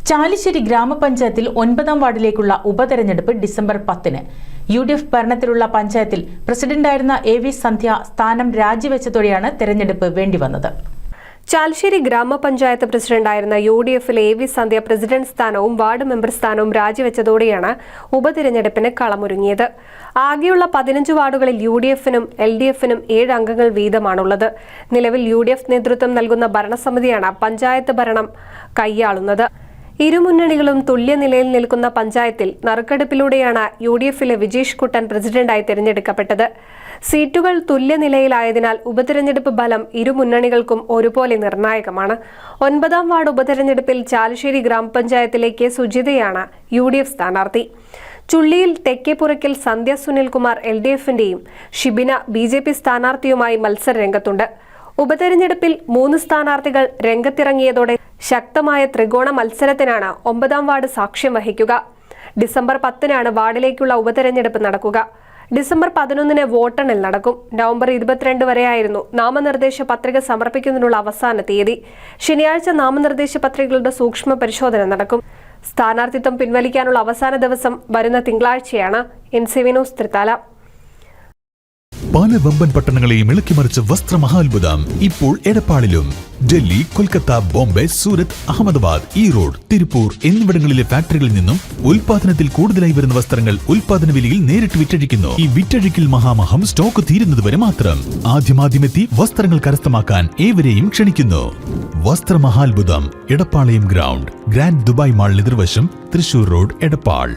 ചാലിശ്ശേരി ഗ്രാമപഞ്ചായത്തിൽ 9ാം വാർഡിലേക്കുള്ള ഉപതെരഞ്ഞെടുപ്പ് December 10-ന്. UDF ഭരണത്തിലുള്ള പഞ്ചായത്തിൽ പ്രസിഡന്റായിരുന്ന AV സന്ധ്യ സ്ഥാനം രാജിവെച്ചതോടെയാണ് തെരഞ്ഞെടുപ്പ് വേണ്ടിവന്നത്. ചാലിശ്ശേരി ഗ്രാമപഞ്ചായത്ത് പ്രസിഡന്റായിരുന്ന UDF-ലെ AV സന്ധ്യ പ്രസിഡന്റ് സ്ഥാനവും വാർഡ് മെമ്പർ സ്ഥാനവും രാജിവെച്ചതോടെയാണ് ഉപതെരഞ്ഞെടുപ്പിന് കളമൊരുങ്ങിയത്. ആകെയുള്ള 15 വാർഡുകളിൽ UDF-നും LDF-നും 7 അംഗങ്ങൾ വീതമാണുള്ളത്. നിലവിൽ UDF നേതൃത്വം നൽകുന്ന ഭരണസമിതിയാണ് പഞ്ചായത്ത് ഭരണം കൈയാളുന്നത്. ഇരുമുന്നണികളും തുല്യനിലയിൽ നിൽക്കുന്ന പഞ്ചായത്തിൽ നറുക്കെടുപ്പിലൂടെയാണ് UDF-ലെ വിജീഷ് കുട്ടൻ പ്രസിഡന്റായി തിരഞ്ഞെടുക്കപ്പെട്ടത്. സീറ്റുകൾ തുല്യനിലയിലായതിനാൽ ഉപതെരഞ്ഞെടുപ്പ് ഫലം ഇരുമുന്നണികൾക്കും ഒരുപോലെ നിർണായകമാണ്. 9ാം വാർഡ് ഉപതെരഞ്ഞെടുപ്പിൽ ചാലിശ്ശേരി ഗ്രാമപഞ്ചായത്തിലേക്ക് സുജിതയാണ് UDF സ്ഥാനാർത്ഥി. ചുള്ളിയിൽ തെക്കേപ്പുറയ്ക്കൽ സന്ധ്യ സുനിൽകുമാർ LDF-ന്റെയും ഷിബിന BJP സ്ഥാനാർത്ഥിയുമായി മത്സരരംഗത്തുണ്ട്. ഉപതെരഞ്ഞെടുപ്പിൽ 3 സ്ഥാനാർത്ഥികൾ രംഗത്തിറങ്ങിയതോടെ ശക്തമായ ത്രികോണ മത്സരത്തിനാണ് 9ാം വാർഡ് സാക്ഷ്യം വഹിക്കുക. ഡിസംബർ 10-നാണ് വാർഡിലേക്കുള്ള ഉപതെരഞ്ഞെടുപ്പ് നടക്കുക. ഡിസംബർ 11-ന് വോട്ടെണ്ണൽ നടക്കും. നവംബർ 22 വരെയായിരുന്നു നാമനിർദ്ദേശ പത്രിക സമർപ്പിക്കുന്നതിനുള്ള അവസാന തീയതി. ശനിയാഴ്ച നാമനിർദ്ദേശ പത്രികകളുടെ സൂക്ഷ്മ പരിശോധന നടക്കും. സ്ഥാനാർത്ഥിത്വം പിൻവലിക്കാനുള്ള അവസാന ദിവസം വരുന്ന തിങ്കളാഴ്ചയാണ്. NCV news Thrithala. പല വമ്പൻ പട്ടണങ്ങളെയും ഇളക്കിമറിച്ച വസ്ത്രമഹാത്ഭുതം ഇപ്പോൾ എടപ്പാളിലും. ഡൽഹി, കൊൽക്കത്ത, ബോംബെ, സൂറത്ത്, അഹമ്മദാബാദ്, ഈറോഡ്, തിരുപ്പൂർ എന്നിവിടങ്ങളിലെ ഫാക്ടറികളിൽ നിന്നും ഉൽപാദനത്തിൽ കൂടുതലായി വരുന്ന വസ്ത്രങ്ങൾ ഉൽപാദന വിലയിൽ നേരിട്ട് വിറ്റഴിക്കുന്നു. ഈ വിറ്റഴിക്കൽ മഹാമഹം സ്റ്റോക്ക് തീരുന്നതുവരെ മാത്രം. ആദ്യമാദ്യമെത്തി വസ്ത്രങ്ങൾ കരസ്ഥമാക്കാൻ ഏവരെയും ക്ഷണിക്കുന്നു. വസ്ത്രമഹാത്ഭുതം, എടപ്പാളയം ഗ്രൗണ്ട്, ഗ്രാൻഡ് ദുബായ് മാൾ എതിർവശം, തൃശൂർ റോഡ്, എടപ്പാൾ.